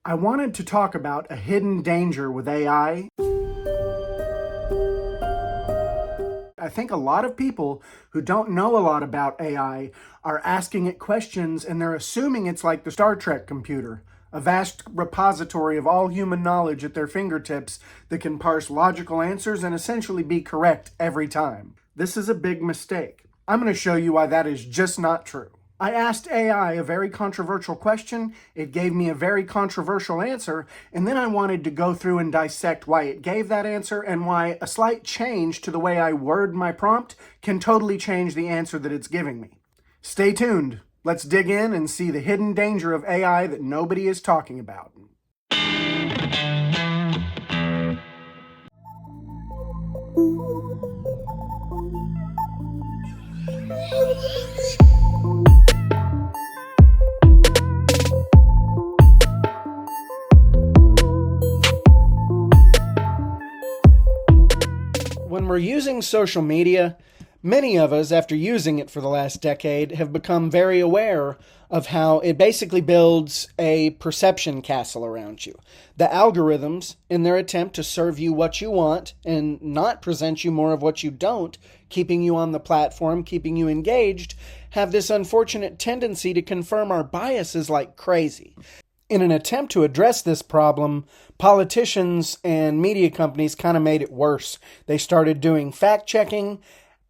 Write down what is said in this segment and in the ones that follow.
I wanted to talk about a hidden danger with AI. I think a lot of people who don't know a lot about AI are asking it questions and they're assuming it's like the Star Trek computer, a vast repository of all human knowledge at their fingertips that can parse logical answers and essentially be correct every time. This is a big mistake. I'm going to show you why that is just not true. I asked AI a very controversial question, it gave me a very controversial answer, and then I wanted to go through and dissect why it gave that answer and why a slight change to the way I word my prompt can totally change the answer that it's giving me. Stay tuned. Let's dig in and see the hidden danger of AI that nobody is talking about. When we're using social media, many of us, after using it for the last decade, have become very aware of how it basically builds a perception castle around you. The algorithms, in their attempt to serve you what you want and not present you more of what you don't, keeping you on the platform, keeping you engaged, have this unfortunate tendency to confirm our biases like crazy. In an attempt to address this problem, politicians and media companies kind of made it worse. They started doing fact-checking.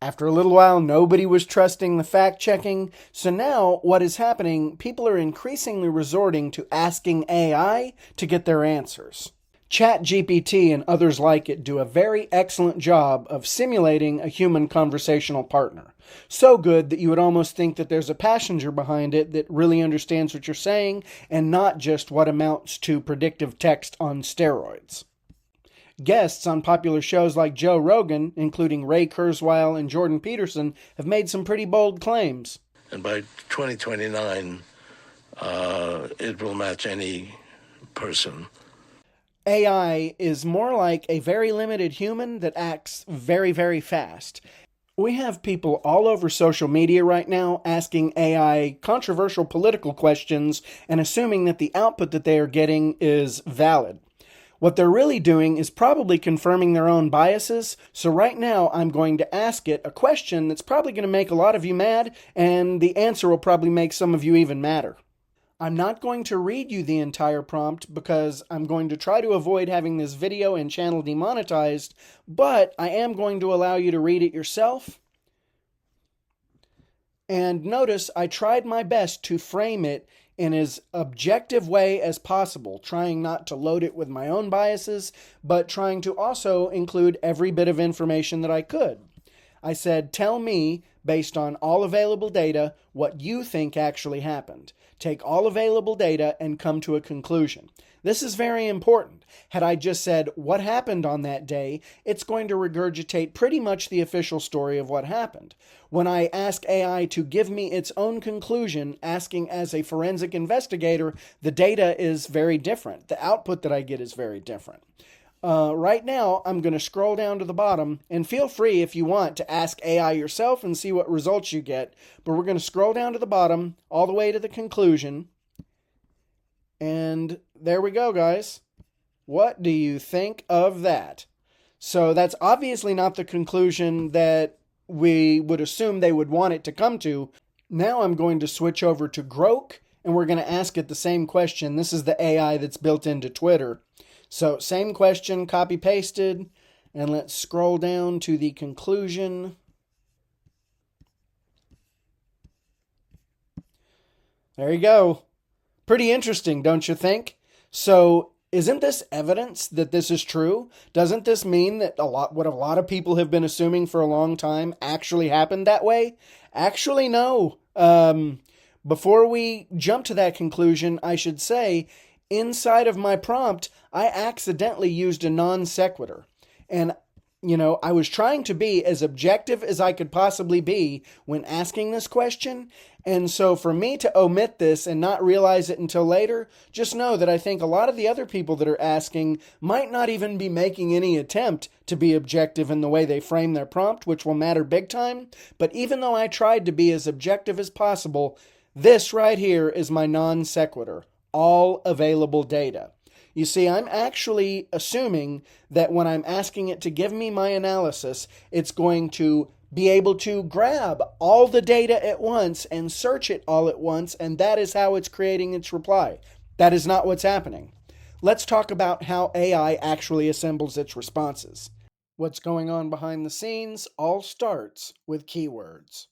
After a little while, nobody was trusting the fact-checking. So now, what is happening, people are increasingly resorting to asking AI to get their answers. ChatGPT and others like it do a very excellent job of simulating a human conversational partner. So good that you would almost think that there's a passenger behind it that really understands what you're saying and not just what amounts to predictive text on steroids. Guests on popular shows like Joe Rogan, including Ray Kurzweil and Jordan Peterson, have made some pretty bold claims. And by 2029, it will match any person. AI is more like a very limited human that acts very, very fast. We have people all over social media right now asking AI controversial political questions and assuming that the output that they are getting is valid. What they're really doing is probably confirming their own biases, so right now I'm going to ask it a question that's probably going to make a lot of you mad, and the answer will probably make some of you even madder. I'm not going to read you the entire prompt because I'm going to try to avoid having this video and channel demonetized, but I am going to allow you to read it yourself. And notice I tried my best to frame it in as objective way as possible, trying not to load it with my own biases, but trying to also include every bit of information that I could. I said, tell me, based on all available data, what you think actually happened. Take all available data and come to a conclusion. This is very important. Had I just said what happened on that day, it's going to regurgitate pretty much the official story of what happened. When I ask AI to give me its own conclusion, asking as a forensic investigator, the data is very different. The output that I get is very different. Right now, I'm going to scroll down to the bottom, and feel free if you want to ask AI yourself and see what results you get. But we're going to scroll down to the bottom, all the way to the conclusion. And there we go, guys. What do you think of that? So that's obviously not the conclusion that we would assume they would want it to come to. Now I'm going to switch over to Grok, and we're going to ask it the same question. This is the AI that's built into Twitter. So same question, copy pasted, and let's scroll down to the conclusion. There you go. Pretty interesting, don't you think? So isn't this evidence that this is true? Doesn't this mean that what a lot of people have been assuming for a long time actually happened that way? Actually, no. Before we jump to that conclusion, I should say, inside of my prompt, I accidentally used a non sequitur. And, I was trying to be as objective as I could possibly be when asking this question. And so for me to omit this and not realize it until later, just know that I think a lot of the other people that are asking might not even be making any attempt to be objective in the way they frame their prompt, which will matter big time. But even though I tried to be as objective as possible, this right here is my non sequitur. all available data. You see, I'm actually assuming that when I'm asking it to give me my analysis, it's going to be able to grab all the data at once and search it all at once, and that is how it's creating its reply. That is not what's happening. Let's talk about how AI actually assembles its responses. What's going on behind the scenes all starts with keywords.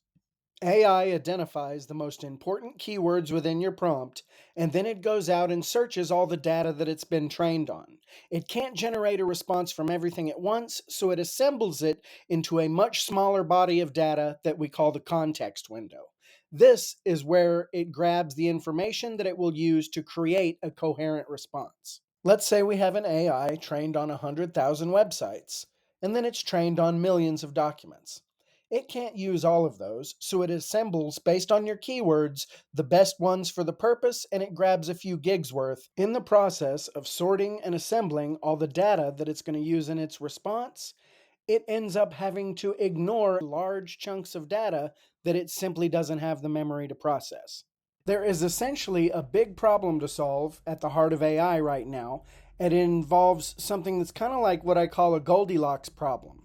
AI identifies the most important keywords within your prompt, and then it goes out and searches all the data that it's been trained on. It can't generate a response from everything at once, so it assembles it into a much smaller body of data that we call the context window. This is where it grabs the information that it will use to create a coherent response. Let's say we have an AI trained on 100,000 websites, and then it's trained on millions of documents. It can't use all of those, so it assembles, based on your keywords, the best ones for the purpose, and it grabs a few gigs worth. In the process of sorting and assembling all the data that it's going to use in its response, it ends up having to ignore large chunks of data that it simply doesn't have the memory to process. There is essentially a big problem to solve at the heart of AI right now, and it involves something that's kind of like what I call a Goldilocks problem.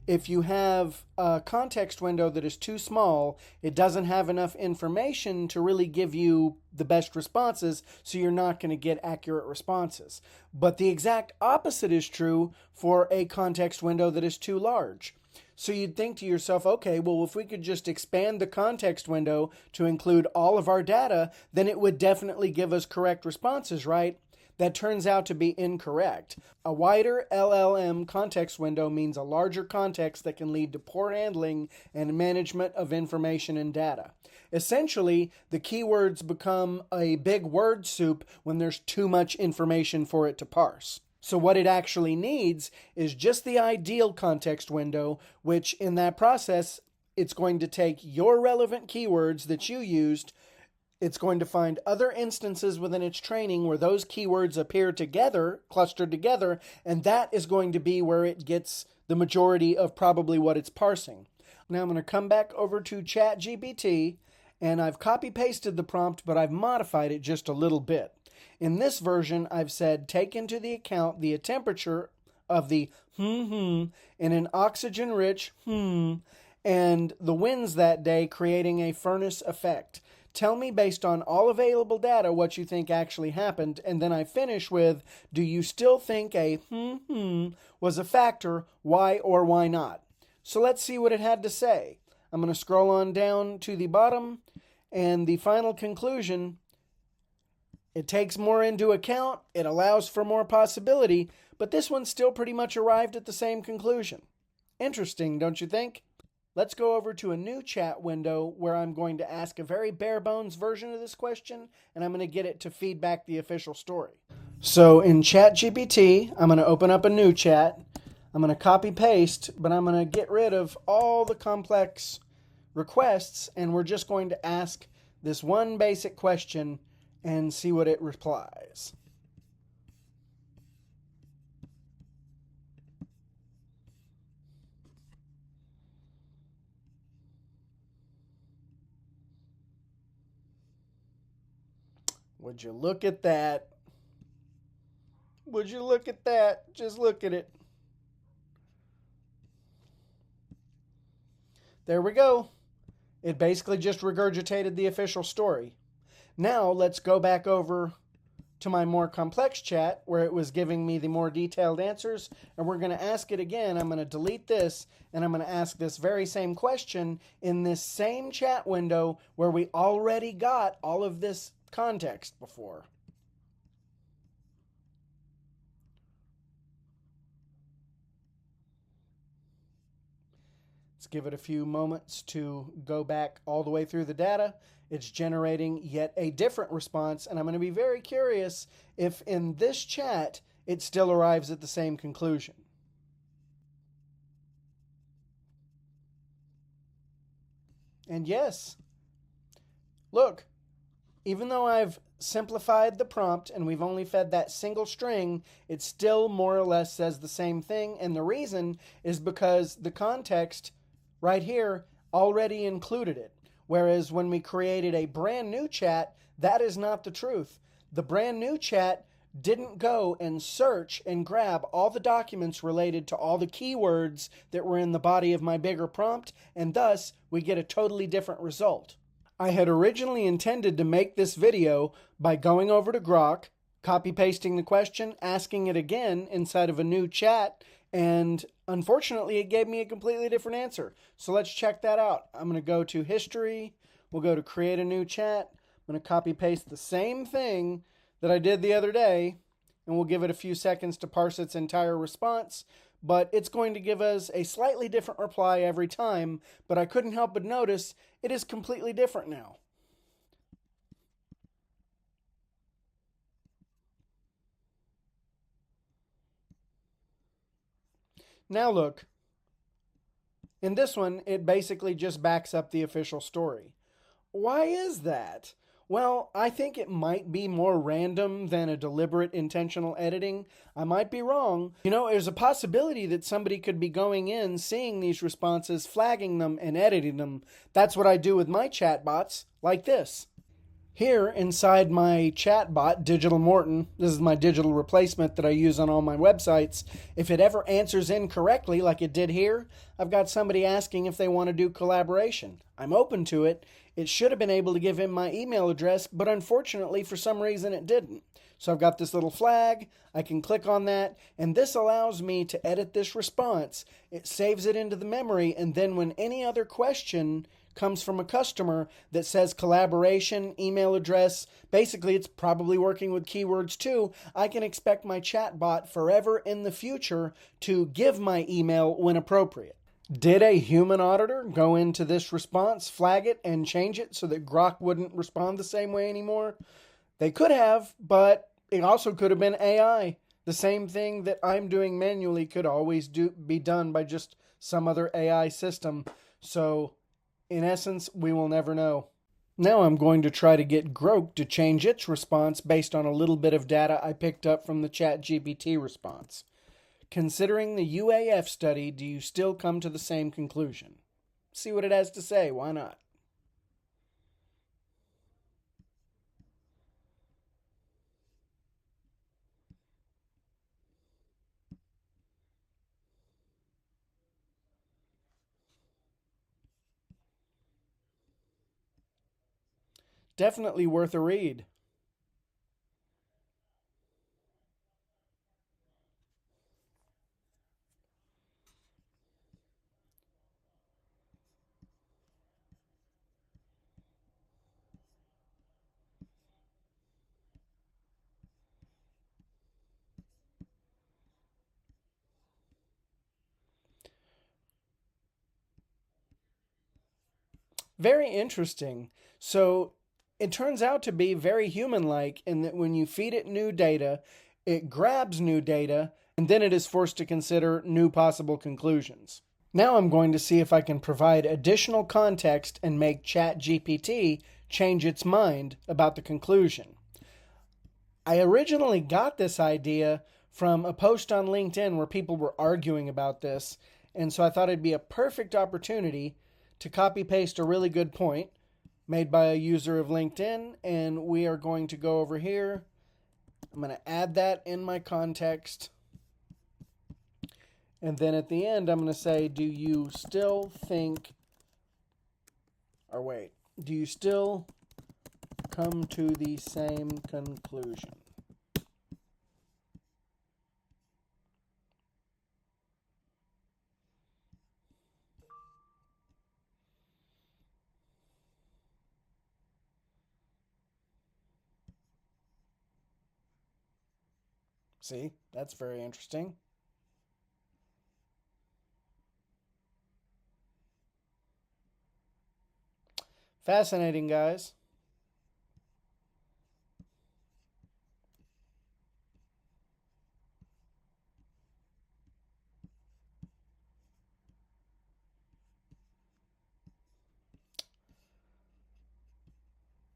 If you have a context window that is too small, it doesn't have enough information to really give you the best responses, so you're not going to get accurate responses. But the exact opposite is true for a context window that is too large. So you'd think to yourself, okay, well, if we could just expand the context window to include all of our data, then it would definitely give us correct responses, right? That turns out to be incorrect. A wider LLM context window means a larger context that can lead to poor handling and management of information and data. Essentially, the keywords become a big word soup when there's too much information for it to parse. So what it actually needs is just the ideal context window, which in that process, it's going to take your relevant keywords that you used. It's going to find other instances within its training where those keywords appear together, clustered together, and that is going to be where it gets the majority of probably what it's parsing. Now I'm going to come back over to ChatGPT, and I've copy-pasted the prompt, but I've modified it just a little bit. In this version, I've said, take into the account the temperature of the in an oxygen-rich and the winds that day, creating a furnace effect. Tell me, based on all available data, what you think actually happened, and then I finish with, do you still think a was a factor, why or why not? So let's see what it had to say. I'm going to scroll on down to the bottom, and the final conclusion, it takes more into account, it allows for more possibility, but this one still pretty much arrived at the same conclusion. Interesting, don't you think? Let's go over to a new chat window where I'm going to ask a very bare bones version of this question, and I'm going to get it to feedback the official story. So in ChatGPT, I'm going to open up a new chat. I'm going to copy paste, but I'm going to get rid of all the complex requests, and we're just going to ask this one basic question and see what it replies. Would you look at that? Would you look at that? Just look at it. There we go. It basically just regurgitated the official story. Now let's go back over to my more complex chat where it was giving me the more detailed answers, and we're going to ask it again. I'm going to delete this, and I'm going to ask this very same question in this same chat window where we already got all of this context before. Let's give it a few moments to go back all the way through the data. It's generating yet a different response, and I'm going to be very curious if in this chat it still arrives at the same conclusion. And yes, look, even though I've simplified the prompt and we've only fed that single string, it still more or less says the same thing. And the reason is because the context right here already included it. Whereas when we created a brand new chat, that is not the truth. The brand new chat didn't go and search and grab all the documents related to all the keywords that were in the body of my bigger prompt, and thus we get a totally different result. I had originally intended to make this video by going over to Grok, copy pasting the question, asking it again inside of a new chat, and unfortunately it gave me a completely different answer. So let's check that out. I'm going to go to history, we'll go to create a new chat, I'm going to copy paste the same thing that I did the other day, and we'll give it a few seconds to parse its entire response, but it's going to give us a slightly different reply every time, but I couldn't help but notice it is completely different now. Now look, in this one, it basically just backs up the official story. Why is that? Well, I think it might be more random than a deliberate intentional editing. I might be wrong. There's a possibility that somebody could be going in, seeing these responses, flagging them, and editing them. That's what I do with my chatbots, like this. Here inside my chatbot, Digital Morton, this is my digital replacement that I use on all my websites. If it ever answers incorrectly like it did here, I've got somebody asking if they want to do collaboration. I'm open to it. It should have been able to give him my email address, but unfortunately for some reason it didn't. So I've got this little flag, I can click on that, and this allows me to edit this response. It saves it into the memory, and then when any other question comes from a customer that says collaboration, email address, basically it's probably working with keywords too, I can expect my chatbot forever in the future to give my email when appropriate. Did a human auditor go into this response, flag it, and change it so that Grok wouldn't respond the same way anymore? They could have, but it also could have been AI. The same thing that I'm doing manually could always be done by just some other AI system. So in essence, we will never know. Now I'm going to try to get Grok to change its response based on a little bit of data I picked up from the ChatGPT response. Considering the UAF study, do you still come to the same conclusion? See what it has to say, why not? Definitely worth a read. Very interesting. So it turns out to be very human-like in that when you feed it new data, it grabs new data, and then it is forced to consider new possible conclusions. Now I'm going to see if I can provide additional context and make ChatGPT change its mind about the conclusion. I originally got this idea from a post on LinkedIn where people were arguing about this, and so I thought it'd be a perfect opportunity to copy paste a really good point made by a user of LinkedIn, and we are going to go over here. I'm going to add that in my context. And then at the end, I'm going to say, do you still come to the same conclusion? See, that's very interesting. Fascinating, guys.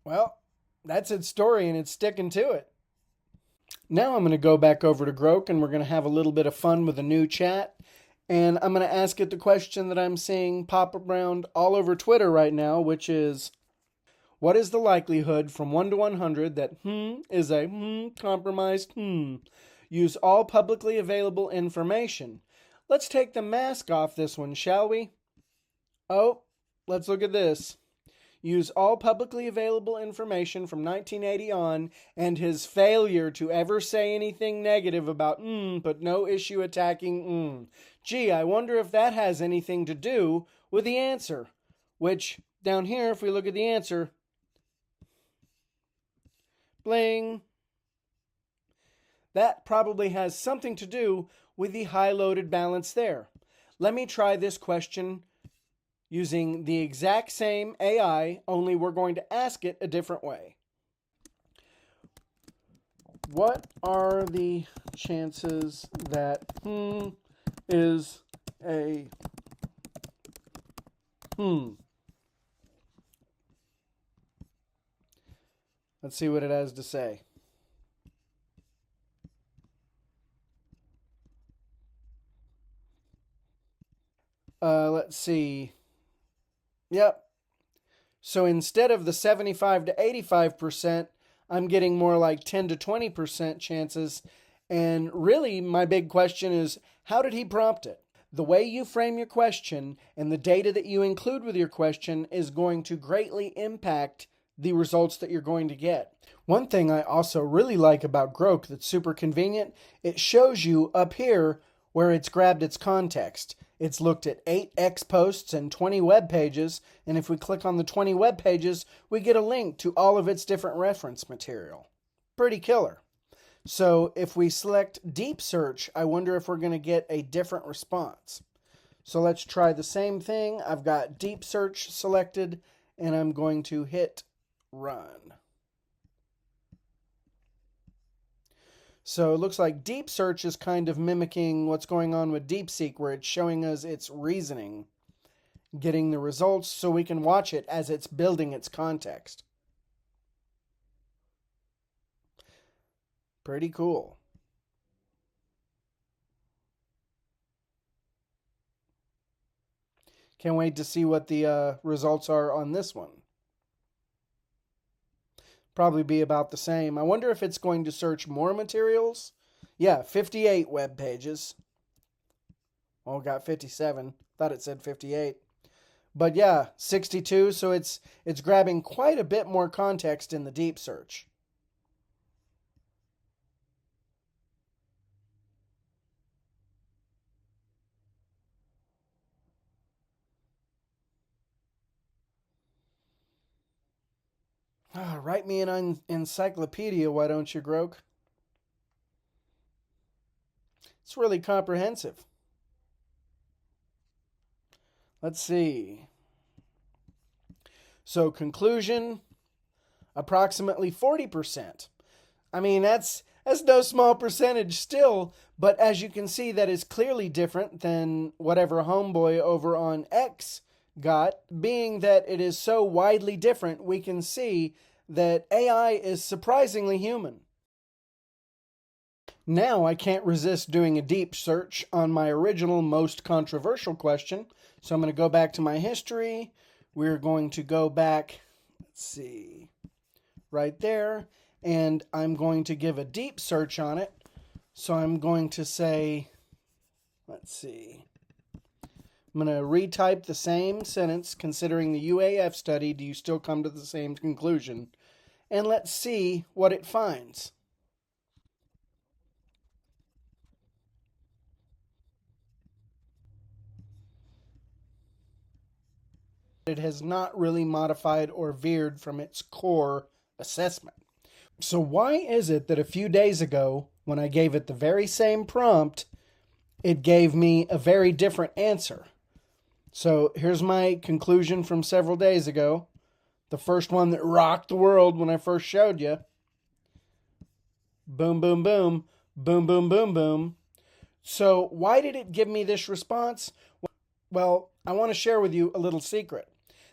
Well, that's its story and it's sticking to it. Now I'm going to go back over to Grok and we're going to have a little bit of fun with a new chat. And I'm going to ask it the question that I'm seeing pop around all over Twitter right now, which is, What is the likelihood from 1 to 100 that is a compromised Use all publicly available information. Let's take the mask off this one, shall we? Oh, let's look at this. Use all publicly available information from 1980 on, and his failure to ever say anything negative about but no issue attacking Gee, I wonder if that has anything to do with the answer. Which, down here, if we look at the answer, bling, that probably has something to do with the high loaded balance there. Let me try this question using the exact same AI, only we're going to ask it a different way. What are the chances that is a Let's see what it has to say. Let's see. Yep. So instead of the 75 to 85%, I'm getting more like 10 to 20% chances. And really, my big question is, how did he prompt it? The way you frame your question and the data that you include with your question is going to greatly impact the results that you're going to get. One thing I also really like about Grok that's super convenient, it shows you up here where it's grabbed its context. It's looked at 8 X posts and 20 web pages, and if we click on the 20 web pages, we get a link to all of its different reference material. Pretty killer. So if we select deep search, I wonder if we're going to get a different response. So let's try the same thing. I've got deep search selected, and I'm going to hit run. So it looks like deep search is kind of mimicking what's going on with DeepSeek, where it's showing us its reasoning, getting the results so we can watch it as it's building its context. Pretty cool. Can't wait to see what the results are on this one. Probably be about the same. I wonder if it's going to search more materials. Yeah, 58 web pages. Well, got 57. Thought it said 58. But yeah, 62, so it's grabbing quite a bit more context in the deep search. Write me an encyclopedia, why don't you, Grok? It's really comprehensive. Let's see. So conclusion, approximately 40%. I mean, that's no small percentage still, but as you can see, that is clearly different than whatever homeboy over on X got. Being that it is so widely different, we can see that AI is surprisingly human. Now I can't resist doing a deep search on my original most controversial question. So I'm going to go back to my history. We're going to go back, let's see, right there. And I'm going to give a deep search on it. So I'm going to say, let's see. I'm going to retype the same sentence, considering the UAF study, do you still come to the same conclusion? And let's see what it finds. It has not really modified or veered from its core assessment. So why is it that a few days ago, when I gave it the very same prompt, it gave me a very different answer? So here's my conclusion from several days ago. The first one that rocked the world when I first showed you. Boom, boom, boom. Boom, boom, boom, boom. So why did it give me this response? Well, I want to share with you a little secret.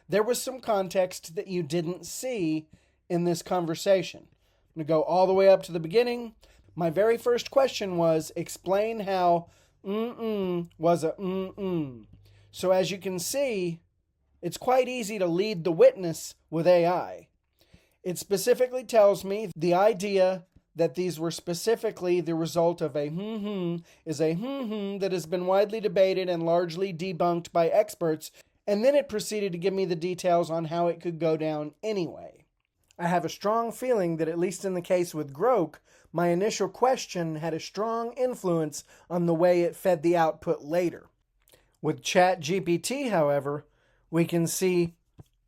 There was some context that you didn't see in this conversation. I'm going to go all the way up to the beginning. My very first question was, explain how was a So as you can see, it's quite easy to lead the witness with AI. It specifically tells me the idea that these were specifically the result of a is a that has been widely debated and largely debunked by experts, and then it proceeded to give me the details on how it could go down anyway. I have a strong feeling that, at least in the case with Grok, my initial question had a strong influence on the way it fed the output later. With ChatGPT, however, we can see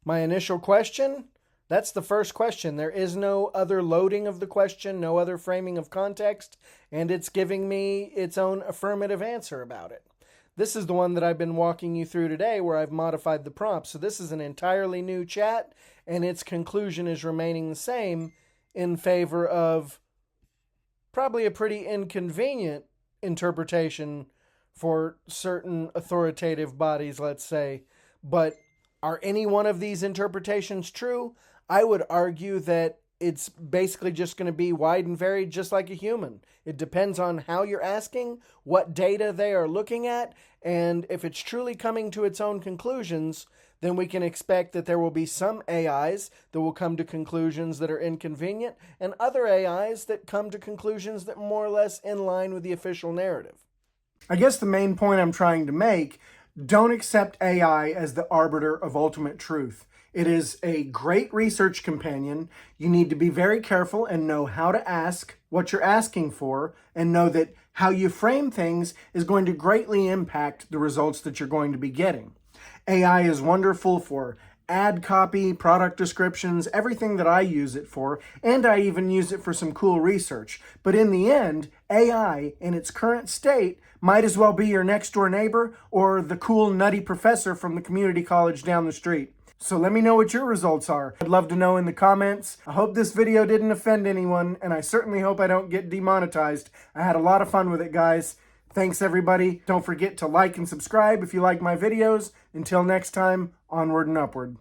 my initial question. That's the first question. There is no other loading of the question, no other framing of context, and it's giving me its own affirmative answer about it. This is the one that I've been walking you through today, where I've modified the prompt. So this is an entirely new chat, and its conclusion is remaining the same in favor of probably a pretty inconvenient interpretation for certain authoritative bodies, let's say. But are any one of these interpretations true? I would argue that it's basically just going to be wide and varied, just like a human. It depends on how you're asking, what data they are looking at, and if it's truly coming to its own conclusions, then we can expect that there will be some AIs that will come to conclusions that are inconvenient, and other AIs that come to conclusions that are more or less in line with the official narrative. I guess the main point I'm trying to make: don't accept AI as the arbiter of ultimate truth. It is a great research companion. You need to be very careful and know how to ask what you're asking for, and know that how you frame things is going to greatly impact the results that you're going to be getting. AI is wonderful for ad copy, product descriptions, everything that I use it for, and I even use it for some cool research. But in the end, AI in its current state might as well be your next door neighbor or the cool nutty professor from the community college down the street. So let me know what your results are. I'd love to know in the comments. I hope this video didn't offend anyone, and I certainly hope I don't get demonetized. I had a lot of fun with it, guys. Thanks, everybody. Don't forget to like and subscribe if you like my videos. Until next time, onward and upward.